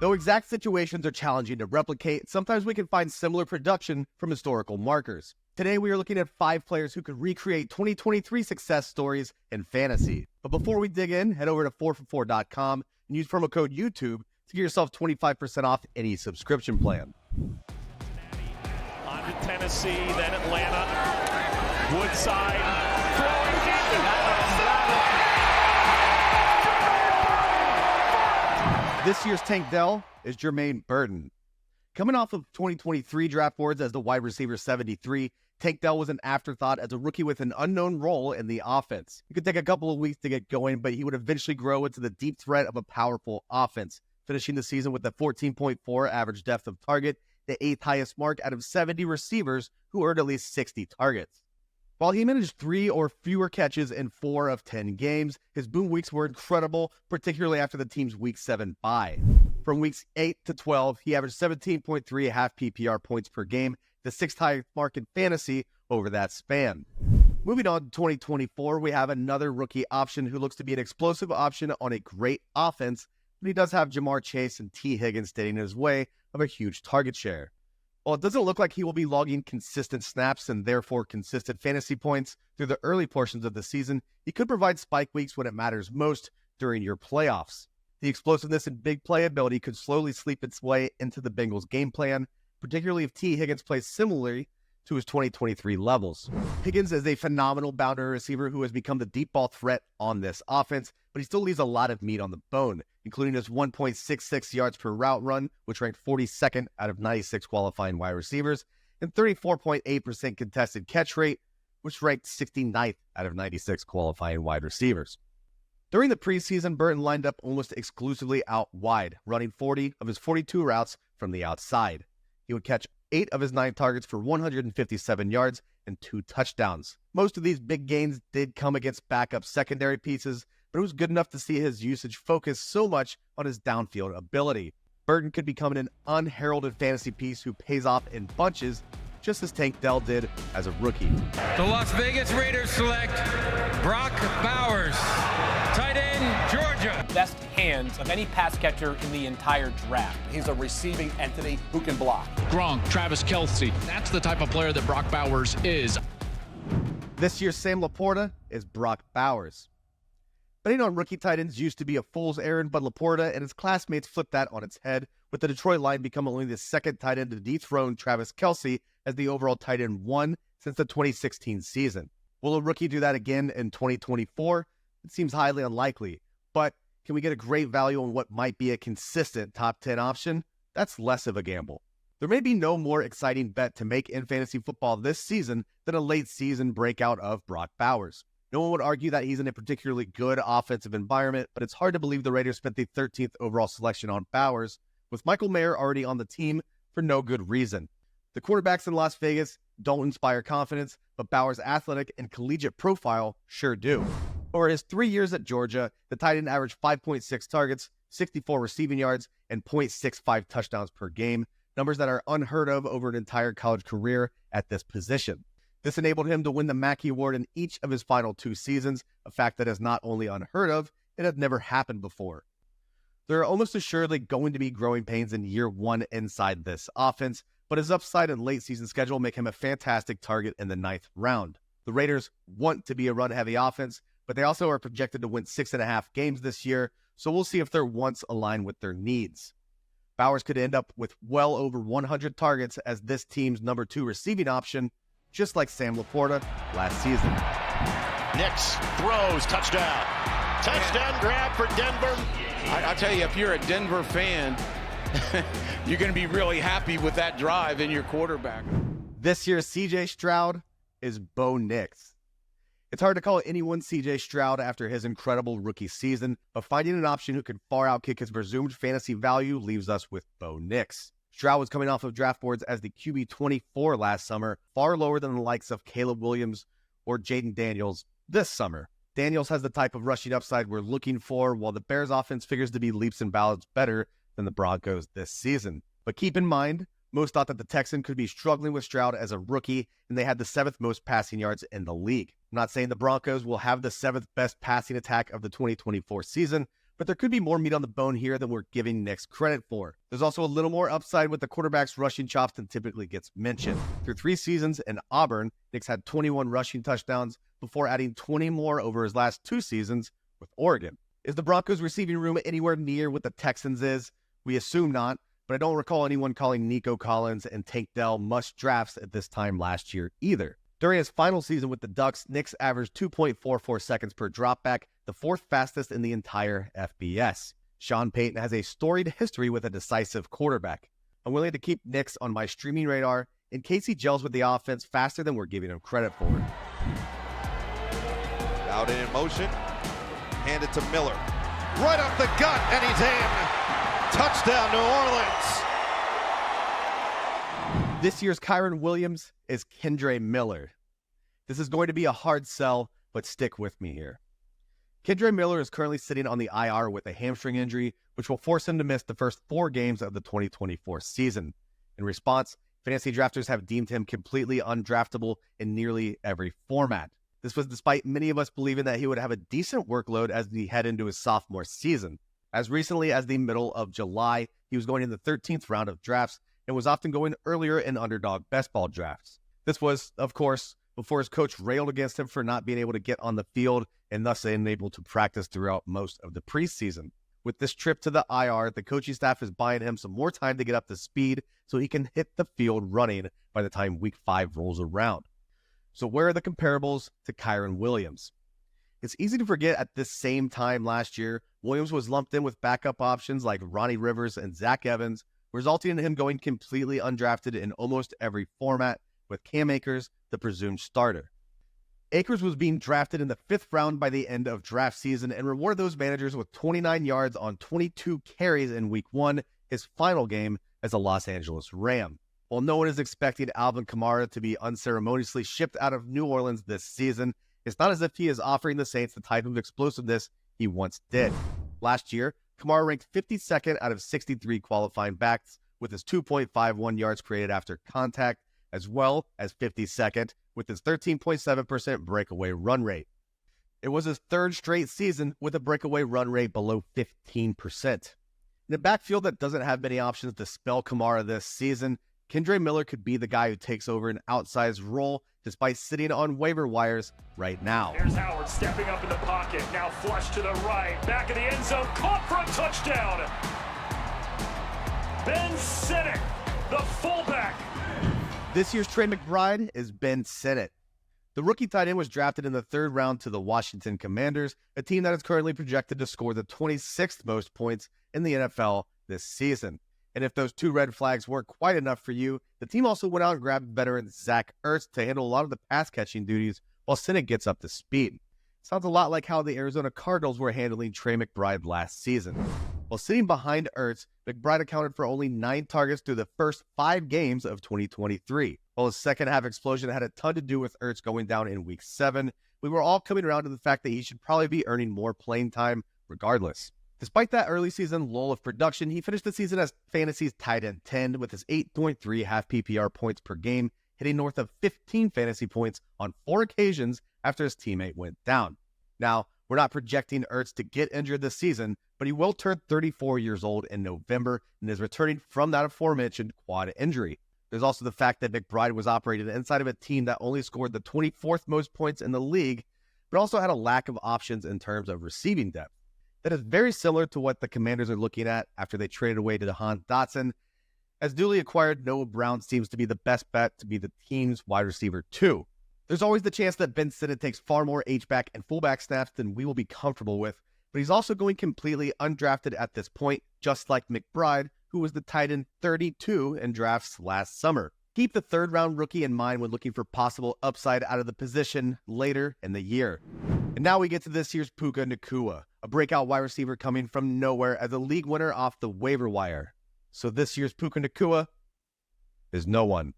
Though exact situations are challenging to replicate, sometimes we can find similar production from historical markers. Today we are looking at 5 players who could recreate 2023 success stories in fantasy. But before we dig in, head over to 4for4.com and use promo code YouTube to get yourself 25% off any subscription plan. On to Tennessee, then Atlanta, Woodside, throwing deep. This year's Tank Dell is Jermaine Burton. Coming off of 2023 draft boards as the wide receiver 73, Tank Dell was an afterthought as a rookie with an unknown role in the offense. It could take a couple of weeks to get going, but he would eventually grow into the deep threat of a powerful offense, finishing the season with a 14.4 average depth of target, the 8th highest mark out of 70 receivers who earned at least 60 targets. While he managed 3 or fewer catches in 4 of 10 games, his boom weeks were incredible, particularly after the team's Week 7 bye. From weeks 8 to 12, he averaged 17.3 half PPR points per game, the 6th highest mark in fantasy over that span. Moving on to 2024, we have another rookie option who looks to be an explosive option on a great offense, but he does have Jamar Chase and T. Higgins standing in his way of a huge target share. While it doesn't look like he will be logging consistent snaps and therefore consistent fantasy points through the early portions of the season, he could provide spike weeks when it matters most during your playoffs. The explosiveness and big playability could slowly sleep its way into the Bengals' game plan, particularly if T. Higgins plays similarly to his 2023 levels. Higgins is a phenomenal boundary receiver who has become the deep ball threat on this offense, but he still leaves a lot of meat on the bone, including his 1.66 yards per route run, which ranked 42nd out of 96 qualifying wide receivers, and 34.8% contested catch rate, which ranked 69th out of 96 qualifying wide receivers. During the preseason, Burton lined up almost exclusively out wide, running 40 of his 42 routes from the outside. He would catch 8 of his 9 targets for 157 yards and 2 touchdowns. Most of these big gains did come against backup secondary pieces, but it was good enough to see his usage focus so much on his downfield ability. Burton could become an unheralded fantasy piece who pays off in bunches, just as Tank Dell did as a rookie. The Las Vegas Raiders select Brock Bowers, tight end, Georgia. Best hands of any pass catcher in the entire draft. He's a receiving entity who can block. Gronk, Travis Kelce. That's the type of player that Brock Bowers is. This year's Sam LaPorta is Brock Bowers. Betting on rookie tight ends used to be a fool's errand, but LaPorta and his classmates flipped that on its head, with the Detroit line becoming only the second tight end to dethrone Travis Kelce as the overall tight end 1 since the 2016 season. Will a rookie do that again in 2024? It seems highly unlikely, but can we get a great value on what might be a consistent top 10 option? That's less of a gamble. There may be no more exciting bet to make in fantasy football this season than a late season breakout of Brock Bowers. No one would argue that he's in a particularly good offensive environment, but it's hard to believe the Raiders spent the 13th overall selection on Bowers, with Michael Mayer already on the team for no good reason. The quarterbacks in Las Vegas don't inspire confidence, but Bowers' athletic and collegiate profile sure do. Over his 3 years at Georgia, the tight end averaged 5.6 targets, 64 receiving yards, and 0.65 touchdowns per game, numbers that are unheard of over an entire college career at this position. This enabled him to win the Mackey Award in each of his final 2 seasons, a fact that is not only unheard of, it had never happened before. There are almost assuredly going to be growing pains in year 1 inside this offense, but his upside and late season schedule make him a fantastic target in the 9th round. The Raiders want to be a run-heavy offense, but they also are projected to win 6.5 games this year, so we'll see if their wants align with their needs. Bowers could end up with well over 100 targets as this team's number 2 receiving option, just like Sam LaPorta last season. Nix throws, touchdown. Touchdown grab for Denver. I tell you, if you're a Denver fan, you're going to be really happy with that drive in your quarterback. This year's CJ Stroud is Bo Nix. It's hard to call anyone CJ Stroud after his incredible rookie season, but finding an option who could far outkick his presumed fantasy value leaves us with Bo Nix. Stroud was coming off of draft boards as the QB 24 last summer, far lower than the likes of Caleb Williams or Jaden Daniels this summer. Daniels has the type of rushing upside we're looking for, while the Bears offense figures to be leaps and bounds better than the Broncos this season. But keep in mind, most thought that the Texans could be struggling with Stroud as a rookie, and they had the 7th most passing yards in the league. I'm not saying the Broncos will have the 7th best passing attack of the 2024 season, but there could be more meat on the bone here than we're giving Nix credit for. There's also a little more upside with the quarterback's rushing chops than typically gets mentioned. Through 3 seasons in Auburn, Nix had 21 rushing touchdowns before adding 20 more over his last 2 seasons with Oregon. Is the Broncos' receiving room anywhere near what the Texans is? We assume not, but I don't recall anyone calling Nico Collins and Tank Dell must drafts at this time last year either. During his final season with the Ducks, Nix averaged 2.44 seconds per dropback, the 4th fastest in the entire FBS. Sean Payton has a storied history with a decisive quarterback. I'm willing to keep Nix on my streaming radar in case he gels with the offense faster than we're giving him credit for. Out in motion, handed to Miller. Right up the gut, and he's in. Touchdown, New Orleans. This year's Kyren Williams is Kendre Miller. This is going to be a hard sell, but stick with me here. Kendre Miller is currently sitting on the IR with a hamstring injury, which will force him to miss the first 4 games of the 2024 season. In response, fantasy drafters have deemed him completely undraftable in nearly every format. This was despite many of us believing that he would have a decent workload as he head into his sophomore season. As recently as the middle of July, he was going in the 13th round of drafts and was often going earlier in underdog best ball drafts. This was, of course, before his coach railed against him for not being able to get on the field and thus unable to practice throughout most of the preseason. With this trip to the IR, the coaching staff is buying him some more time to get up to speed so he can hit the field running by the time week 5 rolls around. So where are the comparables to Kyren Williams? It's easy to forget at this same time last year, Williams was lumped in with backup options like Ronnie Rivers and Zach Evans, resulting in him going completely undrafted in almost every format, with Cam Akers the presumed starter. Akers was being drafted in the 5th round by the end of draft season and rewarded those managers with 29 yards on 22 carries in week 1, his final game as a Los Angeles Ram. While no one is expecting Alvin Kamara to be unceremoniously shipped out of New Orleans this season, it's not as if he is offering the Saints the type of explosiveness he once did. Last year, Kamara ranked 52nd out of 63 qualifying backs with his 2.51 yards created after contact, as well as 52nd with his 13.7% breakaway run rate. It was his 3rd straight season with a breakaway run rate below 15%. In a backfield that doesn't have many options to spell Kamara this season, Kendre Miller could be the guy who takes over an outsized role despite sitting on waiver wires right now. Here's Howard stepping up in the pocket. Now flush to the right. Back of the end zone. Caught for a touchdown. Ben Sinnott, the fullback. This year's Trey McBride is Ben Sinnott. The rookie tight end was drafted in the 3rd round to the Washington Commanders, a team that is currently projected to score the 26th most points in the NFL this season. And if those 2 red flags weren't quite enough for you, the team also went out and grabbed veteran Zach Ertz to handle a lot of the pass-catching duties while Sinnott gets up to speed. Sounds a lot like how the Arizona Cardinals were handling Trey McBride last season. While sitting behind Ertz, McBride accounted for only 9 targets through the first 5 games of 2023. While his second-half explosion had a ton to do with Ertz going down in Week 7, we were all coming around to the fact that he should probably be earning more playing time regardless. Despite that early season lull of production, he finished the season as fantasy's tight end 10 with his 8.3 half PPR points per game, hitting north of 15 fantasy points on 4 occasions after his teammate went down. Now, we're not projecting Ertz to get injured this season, but he will turn 34 years old in November and is returning from that aforementioned quad injury. There's also the fact that McBride was operated inside of a team that only scored the 24th most points in the league, but also had a lack of options in terms of receiving depth. That is very similar to what the Commanders are looking at after they traded away to Jahan Dotson. As newly acquired, Noah Brown seems to be the best bet to be the team's wide receiver 2. There's always the chance that Ben Sinnott takes far more H-back and fullback snaps than we will be comfortable with, but he's also going completely undrafted at this point, just like McBride, who was the tight end 32 in drafts last summer. Keep the 3rd round rookie in mind when looking for possible upside out of the position later in the year. And now we get to this year's Puka Nacua, a breakout wide receiver coming from nowhere as a league winner off the waiver wire. So this year's Puka Nacua is no one.